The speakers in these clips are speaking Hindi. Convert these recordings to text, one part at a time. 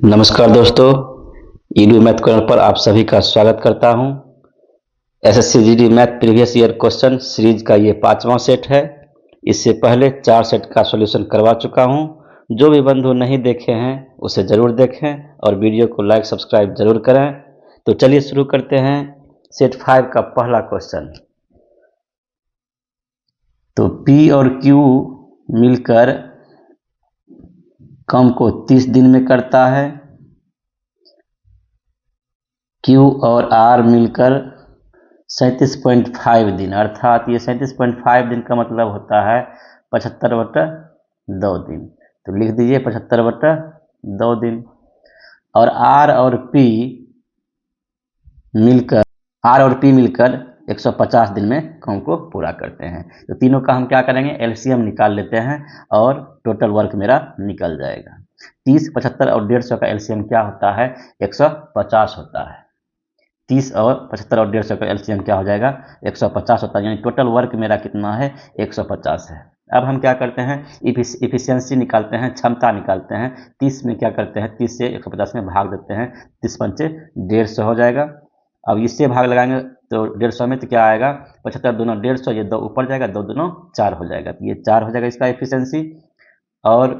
नमस्कार दोस्तों, ईडू मैथ कॉर्नर पर आप सभी का स्वागत करता हूं। SSC GD math previous year question series का ये 5वां सेट है। इससे पहले 4 सेट का सॉल्यूशन करवा चुका हूं। जो भी बंधु नहीं देखे हैं उसे ज़रूर देखें और वीडियो को लाइक सब्सक्राइब जरूर करें। तो चलिए शुरू करते हैं सेट 5 का पहला क्वेश्चन। तो P और Q मिलकर काम को 30 दिन में करता है। Q और R मिलकर 37.5 दिन, अर्थात ये 37.5 दिन का मतलब होता है 75/2 दिन। तो लिख दीजिए 75/2 दिन। और R और P मिलकर 150 दिन में काम को पूरा करते हैं। तो तीनों का हम क्या करेंगे, एलसीएम निकाल लेते हैं और टोटल वर्क मेरा निकल जाएगा। 30, 75 और 150 का एलसीएम क्या होता है, 150 होता है। 30 और 75 और 150 का एलसीएम क्या हो जाएगा, 150 होता है। यानी टोटल वर्क मेरा कितना है, 150 है। अब हम क्या करते हैं, इफिशियंसी निकालते हैं, क्षमता निकालते हैं। 30 में क्या करते हैं, 30 से 150 में भाग देते हैं। 30 पंचे 150 हो जाएगा। अब इससे भाग लगाएंगे तो 150 में तो क्या आएगा, 75 दूना 150, ये 2 ऊपर जाएगा, 2 दूना 4 हो जाएगा। तो ये 4 हो जाएगा इसका एफिशिएंसी। और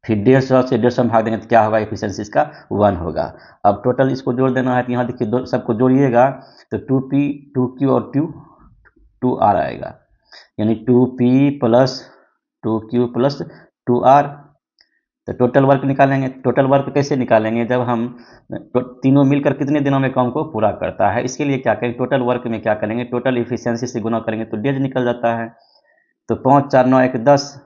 फिर 150 से 150 में भाग देंगे तो क्या होगा, एफिशिएंसी इसका 1 होगा। अब टोटल इसको जोड़ देना है, तो यहाँ देखिए सबको जोड़िएगा तो 2P 2Q और 2R आएगा। यानी 2P plus 2Q plus 2R। तो टोटल वर्क निकालेंगे। टोटल वर्क कैसे निकालेंगे, जब हम तीनों मिलकर कितने दिनों में काम को पूरा करता है, इसके लिए क्या करेंगे, टोटल वर्क में क्या करेंगे, टोटल इफिशियंसी से गुना करेंगे तो डेज निकल जाता है। तो 5 4 9 1 10,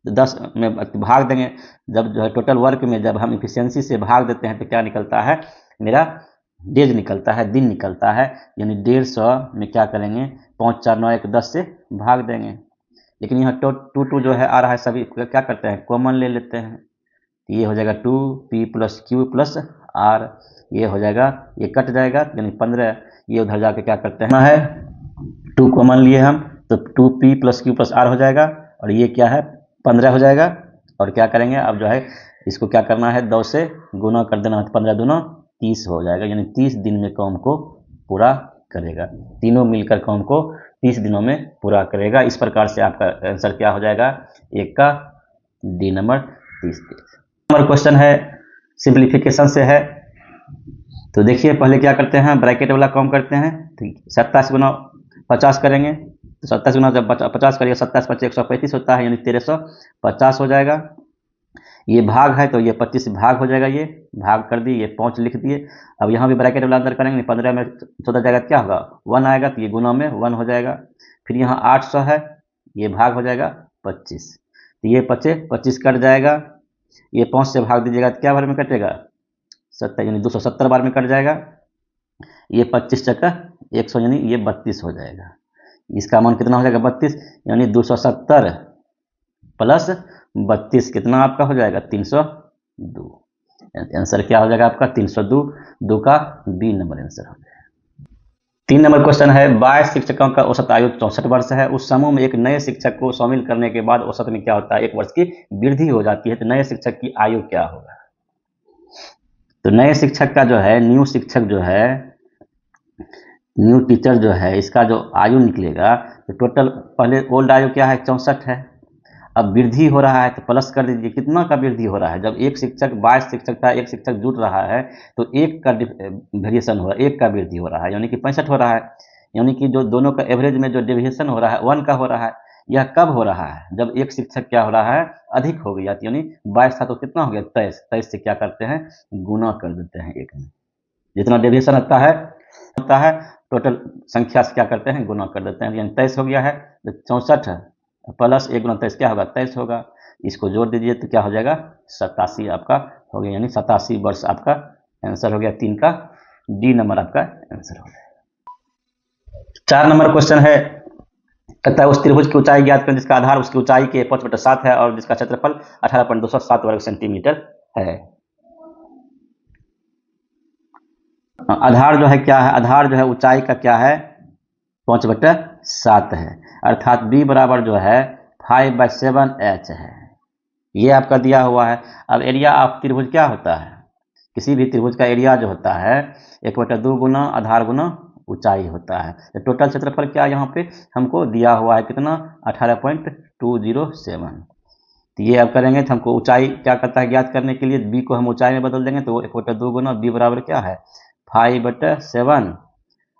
10 में भाग देंगे। जब जो है टोटल वर्क में जब हम इफिशियंसी से भाग देते हैं तो क्या निकलता है, मेरा डेज निकलता है, दिन निकलता है। यानी 150 में क्या करेंगे, 5 4 9 1 10 से भाग देंगे। लेकिन यहाँ टू जो है आ रहा है, सभी क्या करते हैं, कॉमन ले लेते हैं। तो ये हो जाएगा 2P plus Q plus R, ये हो जाएगा, ये कट जाएगा यानी 15। ये उधर जाके क्या करते हैं है 2 कॉमन लिए हम, तो 2P plus Q plus R हो जाएगा। और ये क्या है 15 हो जाएगा। और क्या करेंगे, अब जो है इसको क्या करना है, 2 से गुना कर देना, 15 दूना 30 हो जाएगा। यानी 30 दिन में काम को पूरा करेगा। तीनों मिलकर काम को 30 दिनों में पूरा करेगा। इस प्रकार से आपका आंसर क्या हो जाएगा, एक का डी नंबर 30। नंबर क्वेश्चन है, सिंप्लीफिकेशन से है। तो देखिए पहले क्या करते हैं, ब्रैकेट वाला काम करते हैं। तो 27 गुना 50 करेंगे, तो 27 गुना जब 50 करिए, 27 5 135 होता है, यानी 1350 हो जाएगा। ये भाग है तो ये 25 भाग हो जाएगा, ये भाग कर दिए, ये 5 लिख दिए। अब यहाँ भी ब्रैकेट वाला अंदर करेंगे, 15 में 14 जाएगा क्या होगा, 1 आएगा, तो ये गुना में 1 हो जाएगा। फिर यहाँ 800 है, ये भाग हो जाएगा 25, तो ये 25 कट जाएगा। ये 5 से भाग दीजिएगा तो क्या बार में कटेगा, 70, यानी 270 बार में कट जाएगा। ये 25 चक्का 100, यानी ये 32 हो जाएगा। इसका मान कितना हो जाएगा, 32, यानी 270 प्लस 32 कितना आपका हो जाएगा, 302। आंसर क्या हो जाएगा आपका, 302। 2 का बी नंबर आंसर हो जाएगा। 3 नंबर क्वेश्चन है, 22 शिक्षकों का औसत आयु 64 वर्ष है। उस समूह में एक नए शिक्षक को शामिल करने के बाद औसत में क्या होता है, 1 वर्ष की वृद्धि हो जाती है। तो नए शिक्षक की आयु क्या होगा। तो नए शिक्षक का जो है, न्यू शिक्षक जो है, न्यू टीचर जो है, इसका जो आयु निकलेगा, तो टोटल पहले ओल्ड आयु क्या है, 64 है। अब वृद्धि हो रहा है तो प्लस कर दीजिए, कितना का वृद्धि हो रहा है, जब एक शिक्षक 22 शिक्षक था, एक शिक्षक जुड़ रहा है तो 1 का वेरिएशन हो रहा है, 1 का वृद्धि हो रहा है, यानी कि 65 हो रहा है। यानी कि जो दोनों का एवरेज में जो डेविएशन हो रहा है 1 का हो रहा है। यह कब हो रहा है, जब एक शिक्षक क्या हो रहा है, अधिक हो गया। यानी 22 था तो कितना हो गया, 23। 23 से क्या करते हैं, गुना कर देते हैं 1 में। जितना डेविएशन होता है टोटल संख्या से क्या करते हैं, गुना कर देते हैं। यानी 23 हो गया है, तो 64 प्लस 1 गुना 23 क्या होगा, 23 होगा। इसको जोड़ दीजिए तो क्या हो जाएगा, 87 आपका हो गया। यानी 87 वर्ष आपका आंसर हो गया। 3 का डी नंबर आपका आंसर हो गया। 4 नंबर क्वेश्चन है, कहता है उस त्रिभुज की ऊंचाई ज्ञात करें जिसका आधार उसकी ऊंचाई के 5/7 है और जिसका क्षेत्रफल 18.207 वर्ग सेंटीमीटर है। आधार जो है क्या है, आधार जो है ऊंचाई का क्या है, 5/7 है। अर्थात b बराबर जो है 5/7h है। ये आपका दिया हुआ है। अब एरिया ऑफ त्रिभुज क्या होता है, किसी भी त्रिभुज का एरिया जो होता है 1/2 गुना आधार गुना ऊंचाई होता है। तो टोटल क्षेत्रफल क्या यहाँ पे हमको दिया हुआ है, कितना 18.207। तो ये अब करेंगे तो हमको ऊंचाई क्या करता है ज्ञात करने के लिए, बी को हम ऊंचाई में बदल देंगे तो 1/2 गुना बी बराबर क्या है 5/7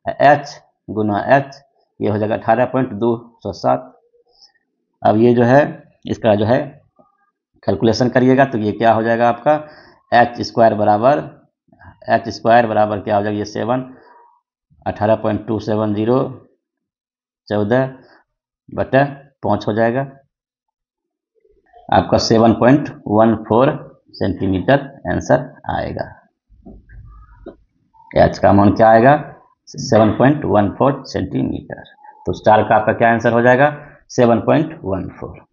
एच गुना एच, ये हो जाएगा 18.207। अब ये जो है इसका जो है कैलकुलेशन करिएगा तो ये क्या हो जाएगा आपका एच स्क्वायर बराबर क्या हो जाएगा ये 7 18.270 14/5 हो जाएगा आपका 7.14 सेंटीमीटर आंसर आएगा। एच का मान क्या आएगा 7.14 सेंटीमीटर। तो स्टार का आपका क्या आंसर हो जाएगा 7.14।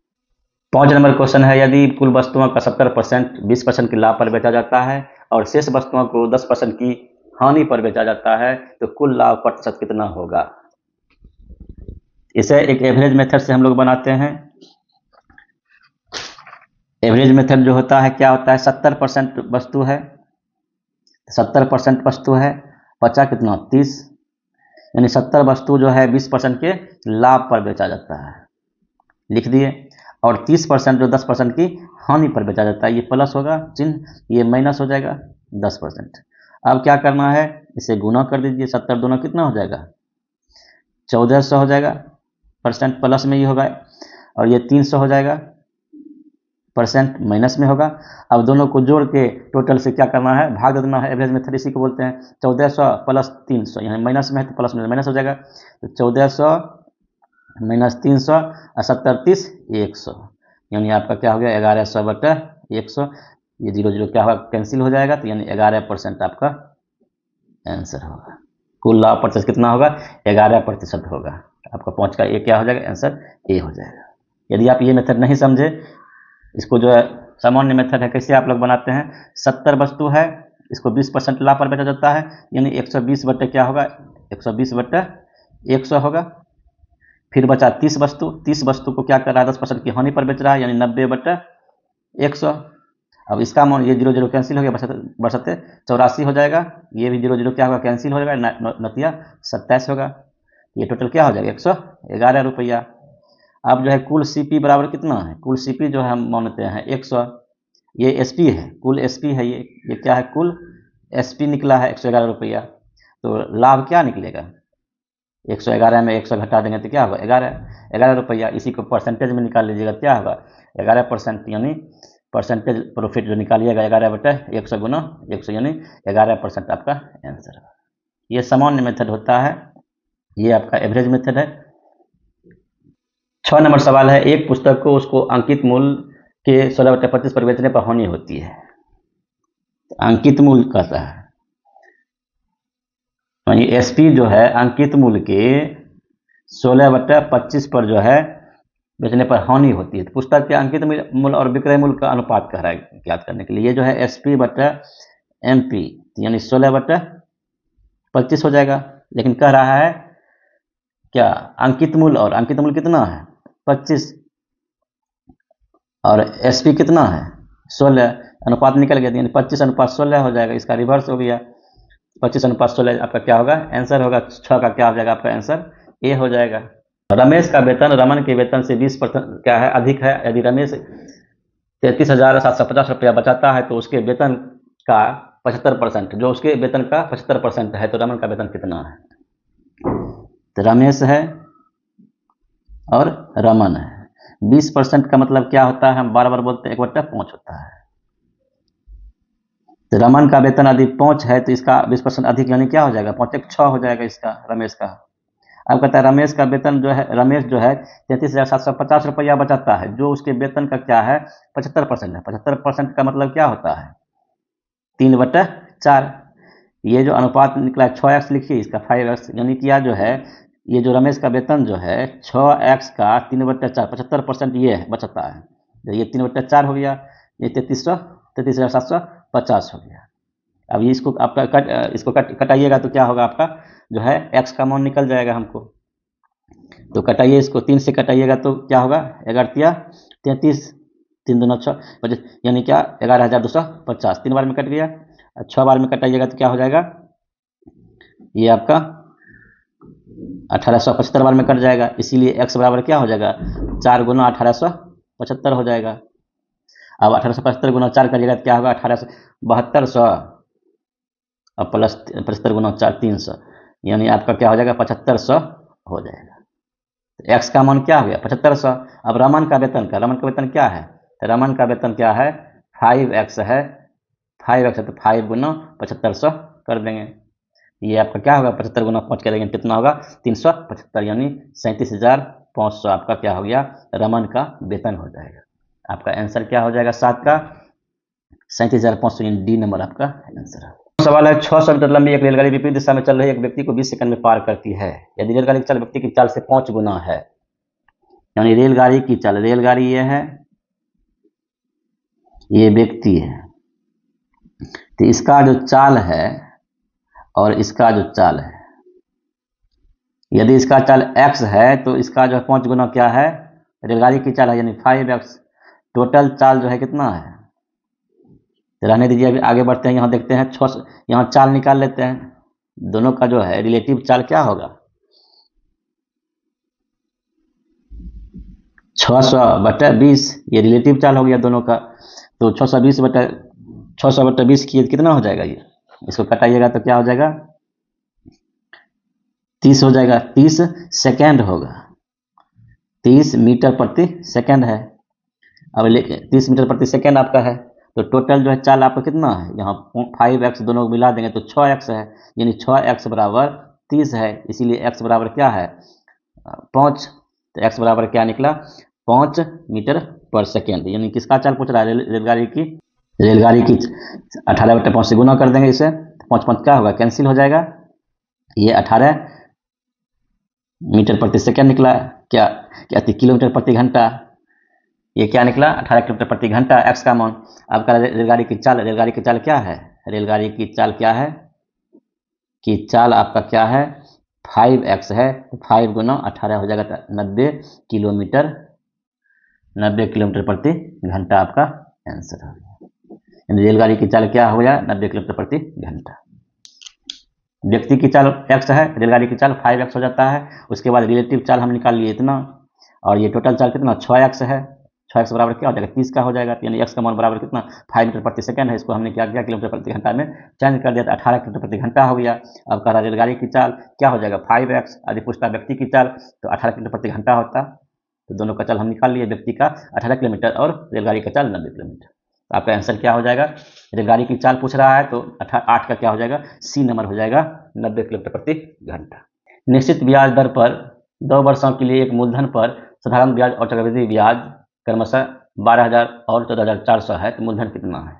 5 नंबर क्वेश्चन है, यदि कुल वस्तुओं का 70% 20% की लाभ पर बेचा जाता है और शेष वस्तुओं को 10% की हानि पर बेचा जाता है तो कुल लाभ प्रतिशत कितना होगा। इसे एक एवरेज मेथड से हम लोग बनाते हैं। एवरेज मेथड जो होता है क्या होता है 70% वस्तु है, 70% वस्तु है, बचा कितना 30, यानी 70 वस्तु जो है 20% के लाभ पर बेचा जाता है, लिख दिए। और 30% जो 10% की हानि पर बेचा जाता है, ये प्लस होगा चिन्ह, ये माइनस हो जाएगा 10%। अब क्या करना है इसे गुना कर दीजिए, 70 दोनों कितना हो जाएगा 1400 हो जाएगा, परसेंट प्लस में ये होगा, और ये 300 हो जाएगा, परसेंट माइनस में होगा। अब दोनों को जोड़ के टोटल से क्या करना है भाग दे देना है, एवरेज मेथड इसी को बोलते हैं। 1400 प्लस 300, यहाँ माइनस में है तो प्लस में माइनस हो जाएगा, तो 1400 माइनस 300 और 70 30 100, यानी आपका क्या हो गया 1100/100। ये 0 क्या होगा कैंसिल हो जाएगा, तो यानी 11% आपका आंसर होगा। कुल लाभ प्रतिशत कितना होगा 11% होगा। आपका 5 का ए क्या हो जाएगा आंसर ए हो जाएगा। यदि आप ये मेथड नहीं समझे, इसको जो है सामान्य मेथड है कैसे आप लोग बनाते हैं, 70 वस्तु है, इसको 20% लाभ पर बेचा जाता है, यानी 120 बटे क्या होगा 120/100 होगा। फिर बचा 30 वस्तु, 30 वस्तु को क्या कर रहा है 10% की हानि पर बेच रहा है, यानी 90/100। अब इसका मान ये 0 कैंसिल हो गया, बशर्ते 84 हो जाएगा, ये भी 0 क्या होगा कैंसिल हो जाएगा, नतिया 27 होगा, ये टोटल क्या हो जाएगा 111 रुपया। अब जो है कुल सीपी बराबर कितना है, कुल सीपी जो है हम मानते हैं 100, ये एसपी है, कुल एसपी है, ये क्या है कुल एसपी निकला है 111 रुपया। तो लाभ क्या निकलेगा 111 में 100 घटा देंगे तो क्या होगा 11 रुपया। इसी को परसेंटेज में निकाल लीजिएगा, क्या होगा 11%, यानी परसेंटेज प्रॉफिट जो निकालिएगा 11/100 गुना 100, यानी 11% आपका आंसर है। ये सामान्य मेथड होता है, ये आपका एवरेज मेथड है। 6 नंबर सवाल है, एक पुस्तक को उसको अंकित मूल्य के 16/25 पर बेचने पर हानि होती है। अंकित मूल्य कहता है यानी एसपी जो है अंकित मूल्य के 16/25 पर जो है बेचने पर हानि होती है। तो पुस्तक के अंकित मूल्य और विक्रय मूल्य का अनुपात कह रहा है ज्ञात करने के लिए। ये जो है SP/MP यानी 16/25 हो जाएगा, लेकिन कह रहा है क्या अंकित मूल्य, और अंकित मूल्य कितना है 25 और SP कितना है 16, अनुपात निकल गया, यानी 25/16 हो जाएगा, इसका रिवर्स हो गया 25/16 आपका क्या होगा आंसर होगा। 6 का क्या हो जाएगा आपका आंसर ए हो जाएगा। रमेश का वेतन रमन के वेतन से 20% क्या है अधिक है। यदि रमेश 33,750 रुपया बचाता है तो उसके वेतन का 75%, जो उसके वेतन का 75% है, तो रमन का वेतन कितना है। तो रमेश है और रमन है, 20% का मतलब क्या होता है, हम बार बार बोलते हैं 1/5 होता है। तो रमन का वेतन यदि 5 है तो इसका 20% अधिक, यानी क्या हो जाएगा 5×6 हो जाएगा इसका रमेश का। अब कहता है रमेश का वेतन जो है, रमेश जो है 33,750 रुपया बचाता है, जो उसके वेतन का क्या है 75% है। 75% का मतलब क्या होता है 3/4। ये जो अनुपात निकला 6x लिखिए, इसका 5x, यानी क्या जो है ये जो रमेश का वेतन जो है 6x का 3/4 75% ये है बचता है, तो ये 3/4 हो गया, ये 33,750 हो गया। अब ये इसको आपका इसको कटाइएगा तो क्या होगा आपका जो है x का मान निकल जाएगा हमको। तो कटाइए इसको 3 से कटाइएगा तो क्या होगा 11 33, 3 दूना 6 यानी क्या 11,250, 3 बार में कट गया। 6 बार में कटाइएगा तो क्या हो जाएगा, ये आपका 1875 बार में कट जाएगा। इसीलिए x बराबर क्या हो जाएगा, 4 गुना 1875 हो जाएगा। अब 1875 गुना 4 करिएगा तो क्या होगा, 7200 और प्लस 75 गुना 4 300, यानी आपका क्या हो जाएगा 7500 हो जाएगा। तो x का मान क्या हो गया 7500। अब रमन का वेतन क्या है, तो रमन का वेतन क्या है 5x है, 5x है तो 5 गुना 7500 कर देंगे। ये आपका क्या होगा 75 गुना 5 करेंगे कितना होगा 375, यानी 37,500 आपका क्या हो गया रमन का वेतन हो जाएगा। आपका आंसर क्या हो जाएगा 7 का 37,500, यानी डी नंबर आपका आंसर है। सवाल है 600 मीटर लंबी एक रेलगाड़ी विपरीत दिशा में चल रही एक व्यक्ति को 20 सेकंड में पार करती है। यदि रेलगाड़ी की चाल व्यक्ति की चाल से 5 गुना है, यानी रेलगाड़ी की चाल, रेलगाड़ी ये है, ये व्यक्ति है, तो इसका जो चाल है और इसका जो चाल है, यदि इसका चाल x है तो इसका जो 5 गुना क्या है रेलगाड़ी की चाल है, यानी 5x। टोटल चाल जो है कितना है, तो रहने दीजिए, अभी आगे बढ़ते हैं। यहाँ देखते हैं 600, यहाँ चाल निकाल लेते हैं। दोनों का जो है रिलेटिव चाल क्या होगा 600/20, ये रिलेटिव चाल हो गया दोनों का। तो 620 किए कितना हो जाएगा, ये इसको कटाइएगा तो क्या हो जाएगा 30 हो जाएगा। 30 सेकेंड होगा, 30 मीटर प्रति सेकेंड है। अब 30 मीटर प्रति सेकेंड आपका है, तो टोटल जो है चाल आपका कितना है, यहाँ 5x दोनों को मिला देंगे तो 6x है, यानी 6x बराबर 30 है। इसीलिए x बराबर क्या है 5, तो x बराबर क्या निकला 5 मीटर पर सेकेंड। यानी किसका चाल पूछ रहा है रेलगाड़ी की 18/5 से गुना कर देंगे इसे, 5 5 क्या होगा कैंसिल हो जाएगा, ये 18 मीटर प्रति सेकेंड निकला। क्या किलोमीटर प्रति घंटा, ये क्या निकला 18 किलोमीटर प्रति घंटा x का मान। आपका रेलगाड़ी की चाल क्या है, रेलगाड़ी की चाल क्या है कि चाल आपका क्या है 5x है, तो 5 गुना 18 हो जाएगा 90 किलोमीटर प्रति घंटा आपका आंसर है। यानी रेलगाड़ी की चाल क्या हो गया 90 किलोमीटर प्रति घंटा। व्यक्ति की चाल x है, रेलगाड़ी की चाल 5x हो जाता है। उसके बाद रिलेटिव चाल हम निकाल लिए इतना, और ये टोटल चाल कितना 6x है। 6x बराबर क्या हो जाएगा 30 का हो जाएगा, यानी x का मान बराबर कितना 5 मीटर प्रति सेकंड है। इसको हमने क्या किया किलोमीटर प्रति घंटा में चेंज कर दिया, तो 18 किलोमीटर प्रति घंटा हो गया। अब कह रहा रेलगाड़ी की चाल क्या हो जाएगा 5x, यदि पूछता व्यक्ति की चाल तो 18 किलोमीटर प्रति घंटा होता, तो दोनों का चाल हम निकाल लिए, व्यक्ति का 18 किलोमीटर और रेलगाड़ी का चाल 90 किलोमीटर। तो आपका आंसर क्या हो जाएगा, रेलगाड़ी की चाल पूछ रहा है तो 8 का क्या हो जाएगा सी नंबर हो जाएगा 90 किलोमीटर प्रति घंटा। निश्चित ब्याज दर पर 2 वर्षों के लिए एक मूलधन पर साधारण ब्याज और चक्रवृद्धि ब्याज क्रमशः 12,000 और 14,400 है, तो मूलधन कितना है।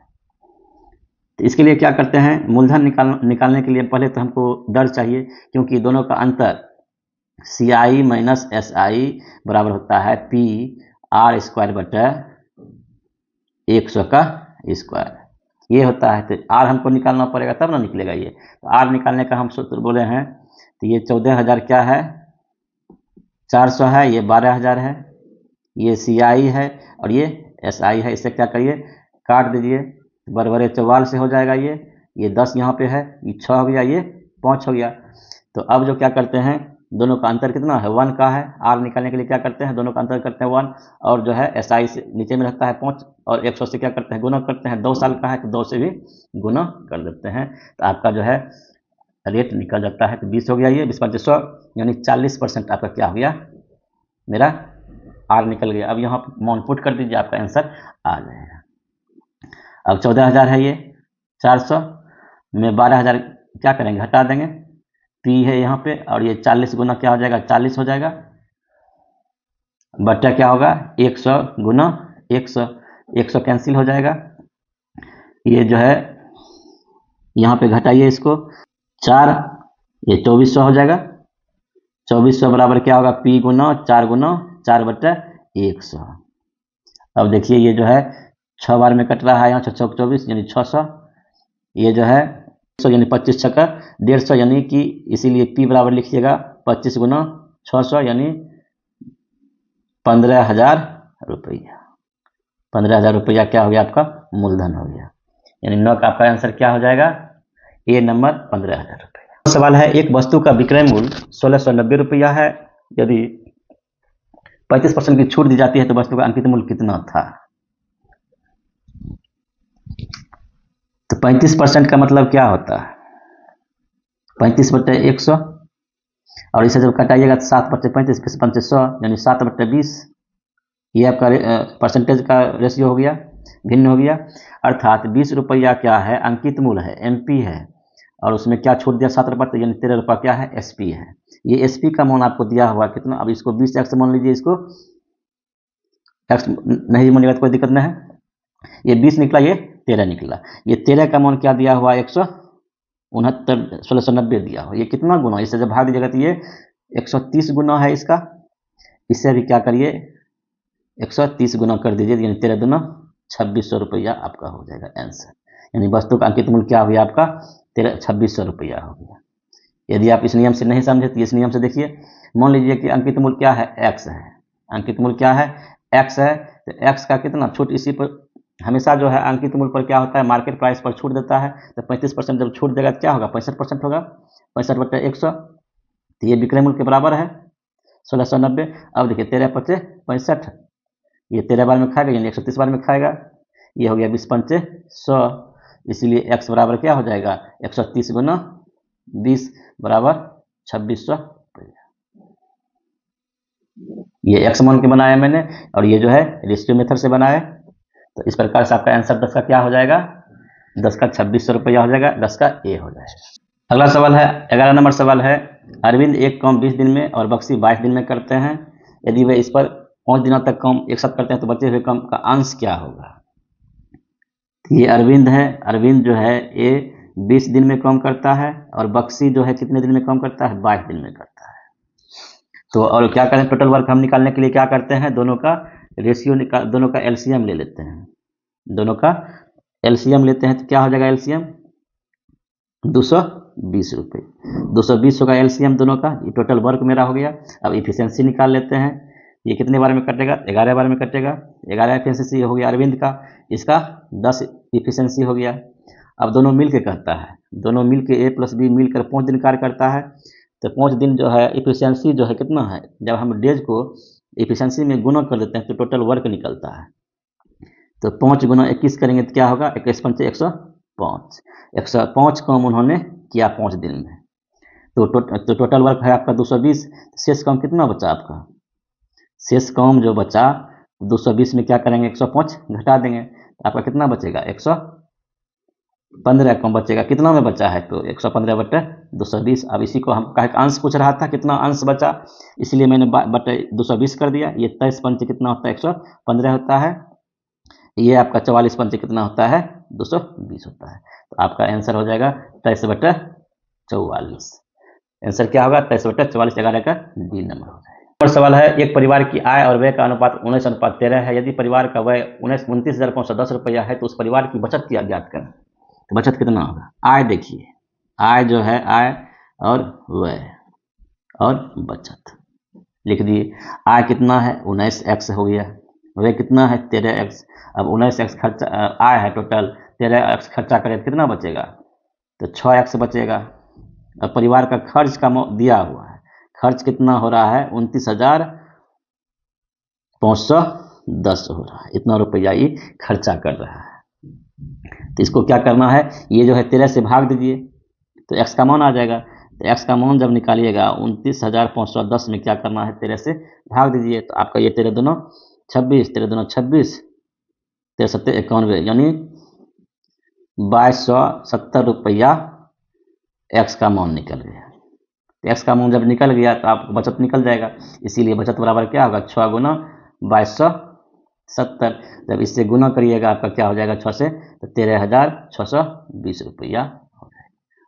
तो इसके लिए क्या करते हैं, मूलधन निकालने के लिए पहले तो हमको दर चाहिए, क्योंकि दोनों का अंतर CI माइनस SI बराबर होता है PR²/100 का स्क्वायर, ये होता है। तो R हमको निकालना पड़ेगा तब ना निकलेगा ये। तो R निकालने का हम सूत्र बोले हैं, तो ये 14,000 क्या है 400 है, ये 12,000 है, ये CI है और ये SI है। इससे क्या करिए काट दीजिए, बराबर 44 से हो जाएगा, ये 10 यहाँ पे है, ये 6 हो गया, ये 5 हो गया। तो अब जो क्या करते हैं, दोनों का अंतर कितना है 1 का है। R निकालने के लिए क्या करते हैं, दोनों का अंतर करते हैं 1, और जो है SI से नीचे में रखता है 5, और 100 से क्या करते हैं गुना करते हैं। 2 साल का है तो 2 से भी गुना कर देते हैं, तो आपका जो है रेट निकल जाता है। तो 20 हो गया, ये 20/100 यानी 40% आपका क्या हो गया मेरा R निकल गया। अब यहाँ मान पुट कर दीजिए, आपका आंसर आ जाएगा। अब 14,000 है, ये 400 में 12,000 क्या करेंगे घटा देंगे, P है यहाँ पे, और ये 40 गुना क्या हो जाएगा 40 हो जाएगा, बट्टा क्या होगा 100 गुना 100 कैंसिल हो जाएगा। ये जो है यहाँ पे घटाइए इसको 4, ये 2400 हो जाएगा। 2400 बराबर क्या होगा P गुना 4/100। अब देखिए ये जो है 6 बार में कट रहा है, यहाँ 6 24 यानी 600, ये जो है 100 यानी 25 छक्का 150, यानी कि इसीलिए P बराबर लिखिएगा 25 गुना 600 यानी 15,000 रुपया। 15,000 रुपया क्या हो गया आपका मूलधन हो गया। यानी 9 का आपका आंसर क्या हो जाएगा, ए नंबर 15,000 रुपया। सवाल है एक वस्तु का विक्रय मूल्य 1690 रुपया है, यदि 35% की छूट दी जाती है तो वस्तु का अंकित मूल्य कितना था। तो 35% का मतलब क्या होता है, 35/100 और इसे जब कटाइएगा तो 7/35 फिर 500 यानी 7/20। ये आपका परसेंटेज का रेशियो हो गया, भिन्न हो गया। अर्थात 20 रुपया क्या है अंकित मूल्य है, एमपी है, और उसमें क्या छूट दिया 7 रुपये, यानी 13 रुपया क्या है एसपी है। ये एसपी का मान आपको दिया हुआ कितना, अब इसको 20x मान लीजिए, इसको x नहीं मानिएगा तो कोई दिक्कत नहीं है। ये 20 निकला, ये 13 निकला। ये 13 का मान क्या दिया हुआ 169 1690 दिया हुआ। ये कितना गुना, इससे जब भाग दीजिएगा तो ये 130 गुना है इसका। इससे भी क्या करिए 130 गुना कर दीजिए, यानी 13 दूना 2600 रुपया आपका हो जाएगा आंसर। यानी वस्तु का अंकित मूल्य क्या हो गया आपका 2600 रुपया हो गया। यदि आप इस नियम से नहीं समझे तो इस नियम से देखिए, मान लीजिए कि अंकित मूल्य क्या है एक्स है, अंकित मूल्य क्या है एक्स है, तो एक्स का कितना छूट, इसी पर हमेशा जो है अंकित मूल्य पर क्या होता है मार्केट प्राइस पर छूट देता है। तो 35% जब छूट देगा तो क्या होगा 65% होगा, 65/100, तो ये विक्रय मूल्य के बराबर है 1690। अब देखिए 13×5 65, ये 13 बार में खाएगा यानी 130 बार में खाएगा, ये हो गया 20×5 100, इसीलिए x बराबर क्या हो जाएगा 130 गुना 20 बराबर 2600। ये x मान के बनाया मैंने, और ये जो है रेशियो मेथड से बनाया। तो इस प्रकार से आपका आंसर 10 का क्या हो जाएगा, 10 का 2600 रुपया हो जाएगा, 10 का ए हो जाएगा। अगला सवाल है 11 नंबर सवाल है, अरविंद एक काम 20 दिन में और बक्सी 22 दिन में करते हैं, यदि वे इस पर 5 दिनों तक काम एक साथ करते हैं तो बचे हुए काम का अंश क्या होगा। ये अरविंद है, अरविंद जो है ये 20 दिन में काम करता है और बक्सी जो है कितने दिन में काम करता है 22 दिन में करता है। तो और क्या करें, टोटल वर्क हम निकालने के लिए क्या करते हैं, दोनों का रेशियो निकाल, दोनों का एलसीएम ले लेते हैं, दोनों का एलसीएम लेते हैं तो क्या हो जाएगा एलसीएम 220 रुपये, 220 होगा एलसीएम दोनों का। ये टोटल वर्क मेरा हो गया। अब इफिशियंसी निकाल लेते हैं, ये कितने बार में कटेगा 11 बार में कटेगा, 11 इफिशियंसी हो गया अरविंद का, इसका 10 इफिशियंसी हो गया। अब दोनों मिल के करता है, दोनों मिल के ए प्लस बी मिलकर 5 दिन कार्य करता है। तो 5 दिन जो है इफिशियंसी जो है कितना है, जब हम डेज को इफिशियंसी में गुना कर देते हैं तो टोटल वर्क निकलता है। तो 5 गुना 21 करेंगे तो क्या होगा 21×5 105, 105 काम उन्होंने किया 5 दिन में। तो टोटल वर्क है आपका 220, शेष काम कितना बचा आपका, शेष काम जो बचा 220 में क्या करेंगे 105 घटा देंगे तो आपका कितना बचेगा 115 काम बचेगा। कितना में बचा है तो 115/220। अब इसी को हम कहे अंश पूछ रहा था कितना अंश बचा, इसलिए मैंने बटे 220 कर दिया। ये 23×5 कितना होता है 115 होता है, ये आपका 44×5 कितना होता है 220 होता है। तो आपका आंसर हो जाएगा 23/44। आंसर क्या होगा 23/44, 11 का डी नंबर हो जाएगा। और सवाल है एक परिवार की आय और व्यय का अनुपात 19:13 है, यदि परिवार का व्यय 29,510 रुपया है तो उस परिवार की बचत क्या ज्ञात करें। तो बचत कितना होगा, आय देखिए, आय जो है आय और व्यय और बचत लिख दिए। आय कितना है 19x हो गया, व्यय कितना है 13x। अब 19x खर्चा आय है टोटल, 13x खर्चा करें तो कितना बचेगा तो 6x बचेगा। अब परिवार का खर्च का दिया हुआ है, खर्च कितना हो रहा है 29,510 हो रहा है, इतना रुपया ये खर्चा कर रहा है। तो इसको क्या करना है, ये जो है 13 से भाग दीजिए तो x का मान आ जाएगा। तो x का मान जब निकालिएगा 29,510 में क्या करना है 13 से भाग दीजिए, तो आपका ये 13 दूना 26, 13 दूना 26, 13×7 91, यानी 2270 रुपया x का मान निकल गया। तो x का मान जब निकल गया तो आपको बचत निकल जाएगा, इसीलिए बचत बराबर क्या होगा 6 गुना 2270। जब इससे गुना करिएगा आपका क्या हो जाएगा 6 से तो 13,620 रुपया हो जाएगा।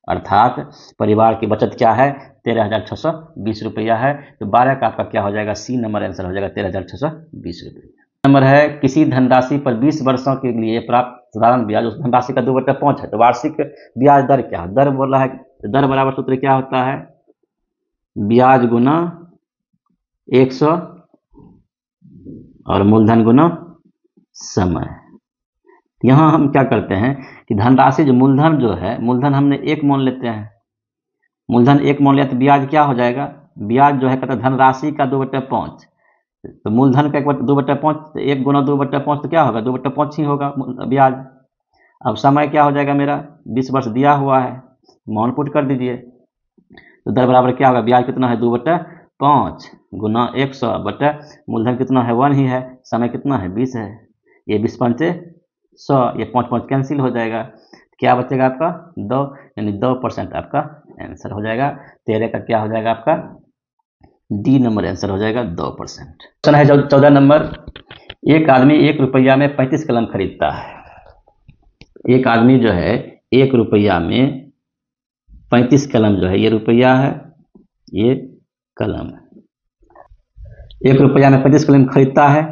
अर्थात परिवार की बचत क्या है 13,620 रुपया है। तो 12 का आपका क्या हो जाएगा सी नंबर आंसर हो जाएगा 13,620 रुपया। नंबर है किसी धनराशि पर 20 वर्षों के लिए प्राप्त साधारण ब्याज उस धनराशि का 2/5 है, तो वार्षिक ब्याज दर क्या है, दर बोल रहा है, दर बराबर सूत्र क्या होता है ब्याज गुना 100 और मूलधन गुना समय। यहाँ हम क्या करते हैं कि धनराशि जो मूलधन जो है, मूलधन हमने 1 मान लेते हैं। मूलधन 1 मान लिया तो ब्याज क्या हो जाएगा, ब्याज जो है कहते हैं धनराशि का 2/5। तो मूलधन का 2/5, तो 1 गुना 2/5 तो क्या होगा, 2/5 ही होगा ब्याज। अब समय क्या हो जाएगा मेरा, 20 वर्ष दिया हुआ है, मान पुट कर दीजिए। तो दर बराबर क्या होगा, ब्याज कितना है 2/5 गुना 100 बटा मूलधन कितना है 1 ही है, समय कितना है 20 है। ये 20 पंचे 100, ये 5 कैंसिल हो जाएगा, क्या बचेगा आपका 2, यानी 2% आपका आंसर हो जाएगा। 13 का क्या हो जाएगा आपका डी नंबर आंसर हो जाएगा 2%। क्वेश्चन है 14 नंबर, एक आदमी 1 रुपया में 35 कलम खरीदता है। एक आदमी जो है 1 रुपया में 35 कलम, जो है ये रुपया है, ये कलम है। 1 रुपया में 35 कलम खरीदता है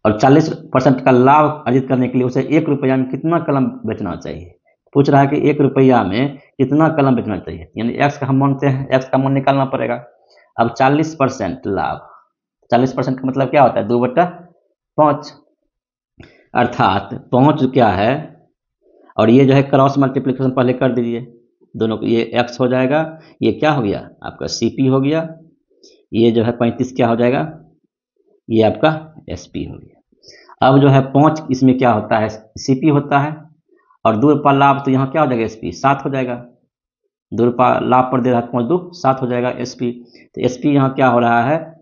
और 40% का लाभ अर्जित करने के लिए उसे 1 रुपया में कितना कलम बेचना चाहिए। पूछ रहा है कि 1 रुपया में कितना कलम बेचना चाहिए, यानी एक्स का हम मानते हैं, एक्स का मान निकालना पड़ेगा। अब 40% लाभ, 40% का मतलब क्या होता है 2/5, अर्थात 5 क्या है, और ये जो है क्रॉस मल्टीप्लिकेशन पहले कर दीजिए दोनों को, ये एक्स हो जाएगा, ये क्या हो गया आपका सीपी हो गया, ये जो है 35 क्या हो जाएगा, ये आपका एसपी हो गया। अब जो है 5 इसमें क्या होता है सीपी होता है, और 2 रुपया लाभ तो यहाँ क्या हो जाएगा एसपी 7 हो जाएगा, 2 रुपया लाभ पर दे रहा है 5 2 7 हो जाएगा एसपी। तो एसपी यहाँ क्या हो रहा है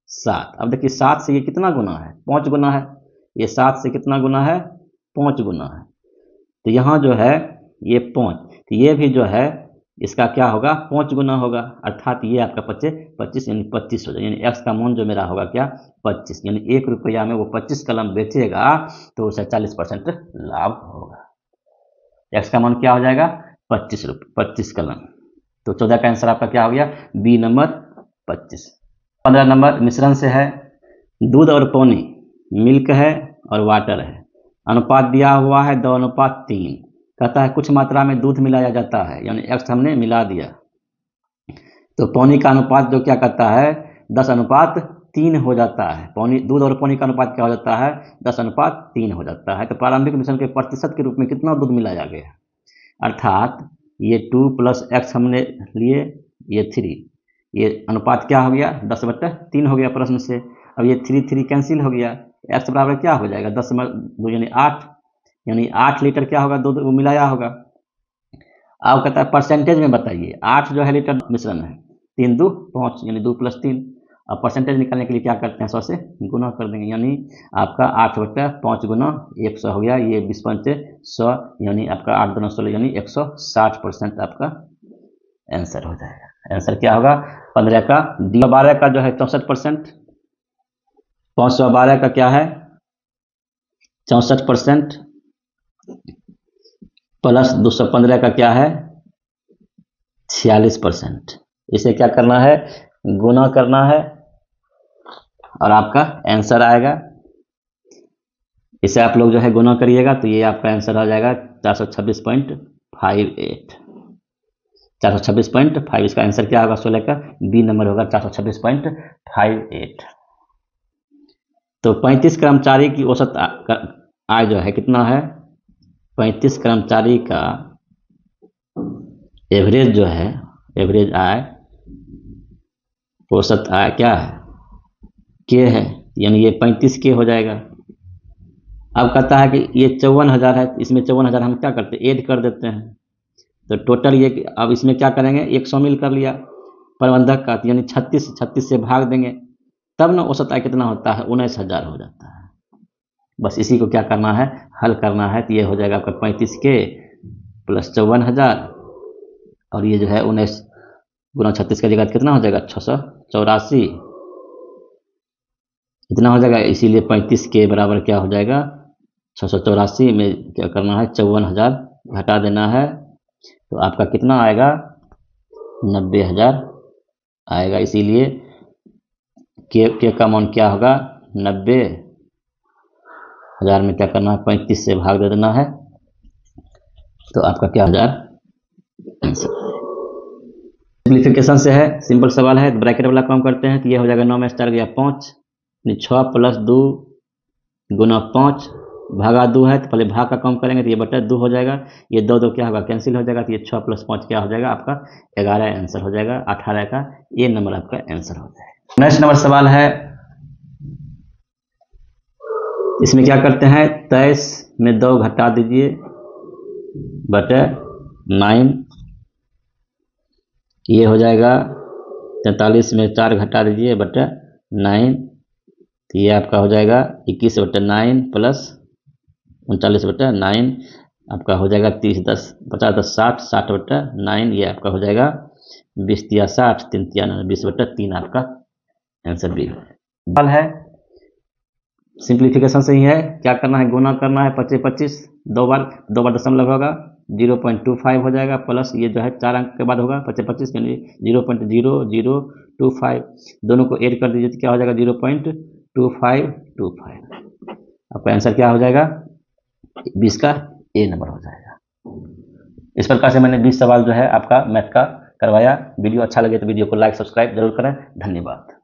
7। अब देखिए 7 से ये कितना गुना है 5 गुना है, ये 7 से कितना गुना है 5 गुना है, तो यहाँ जो है ये 5, तो ये भी जो है इसका क्या होगा 5 गुना होगा, अर्थात ये आपका 25 यानी 25 हो जाएगा, यानी एक्स का मान जो मेरा होगा क्या 25, यानी 1 रुपया में वो 25 कलम बेचेगा तो उसे 40% लाभ होगा। एक्स का मान क्या हो जाएगा 25 कलम। तो 14 का आंसर आपका क्या हो गया बी नंबर 25। 15 नंबर मिश्रण से है, दूध और पानी, मिल्क है और वाटर है, अनुपात दिया हुआ है 2:3। कहता है कुछ मात्रा में दूध मिलाया जाता है, यानी एक्स हमने मिला दिया, तो पानी का अनुपात जो क्या करता है 10:3 हो जाता है। पानी, दूध और पानी का अनुपात क्या हो जाता है 10:3 हो जाता है। तो प्रारंभिक मिश्रण के प्रतिशत के रूप में कितना दूध मिलाया गया, अर्थात ये 2 + x हमने लिए, ये 3, ये अनुपात क्या हो गया 10/3 हो गया प्रश्न से। अब ये 3 कैंसिल हो गया, x बराबर क्या हो जाएगा 10/2 यानी 8, यानी 8 लीटर क्या होगा दूध वो मिलाया होगा। अब कहता है परसेंटेज में बताइए, 8 जो है लीटर मिश्रण है, 3 2 5 यानी 2 + 3। अब परसेंटेज निकालने के लिए क्या करते हैं 100 से गुना कर देंगे, यानी आपका 8/5 गुना 100 हो गया, ये 20 पंचे 100 यानी आपका 8 दूना 16 यानी 160% आपका आंसर हो जाएगा। आंसर क्या होगा 15 का डी। 12 का जो है 64%, 512 का क्या है 64% प्लस 215 का क्या है 46%। इसे क्या करना है गुना करना है और आपका आंसर आएगा। इसे आप लोग जो है गुना करिएगा तो ये आपका आंसर आ जाएगा 426.58, 426.5। इसका आंसर क्या होगा 16 का बी नंबर होगा 426.58। तो 35 कर्मचारी की औसत आय जो है कितना है, 35 कर्मचारी का एवरेज जो है, एवरेज आय, औसत आय क्या है के है, यानी ये 35 के हो जाएगा। अब कहता है कि ये 54,000 है, इसमें 54,000 हम क्या करते हैं ऐड कर देते हैं, तो टोटल ये अब इसमें क्या करेंगे 100 शामिल कर लिया प्रबंधक का, यानी 36 से भाग देंगे तब ना औसत आय कितना होता है 19,000 हो जाता है। बस इसी को क्या करना है हल करना है, तो ये हो जाएगा आपका 35 के प्लस 54,000 और ये जो है 19 गुना 36 का जगह कितना हो जाएगा 684 इतना हो जाएगा, इसीलिए 35 के बराबर क्या हो जाएगा 684 में क्या करना है 54,000 घटा देना है, तो आपका कितना आएगा 90,000 आएगा। इसीलिए के का मान क्या होगा 90,000 में क्या करना है 35 से भाग दे देना है, तो आपका क्या 1000 सिंप्लीफिकेशन से है, सिंपल सवाल है, तो ब्रैकेट वाला काम करते हैं, तो ये हो जाएगा 9 में स्टार गया 5 6 + 2 गुना 5 भागा 2 है तो पहले भाग का काम करेंगे तो ये बटा 2 हो जाएगा, ये 2 2 क्या होगा कैंसिल हो जाएगा, तो ये 6 + 5 क्या हो जाएगा आपका 11 आंसर हो जाएगा, 18 का ये नंबर आपका आंसर हो जाएगा। नेक्स्ट नंबर सवाल है, इसमें क्या करते हैं 23 में 2 घटा दीजिए बटे 9, ये हो जाएगा 43 में 4 घटा दीजिए बटे 9, तो ये आपका हो जाएगा 21 बटे 9 प्लस 39 बटे 9 आपका हो जाएगा 30 10 50 10 60 60 बटे 9, ये आपका हो जाएगा 20 तिया 60 3 तिया 20 बटे 3 आपका आंसर बी है। सिंप्लीफिकेशन से ही है, क्या करना है गुना करना है 25 25 दो बार दशमलव होगा 0.25 हो जाएगा, प्लस ये जो है 4 अंक के बाद होगा 25 25 के लिए 0.0025 दोनों को ऐड कर दीजिए तो क्या हो जाएगा 0.2525 आपका आंसर क्या हो जाएगा 20 का ए नंबर हो जाएगा। इस प्रकार से मैंने 20 सवाल जो है आपका मैथ का करवाया। वीडियो अच्छा लगे तो वीडियो को लाइक सब्सक्राइब जरूर करें। धन्यवाद।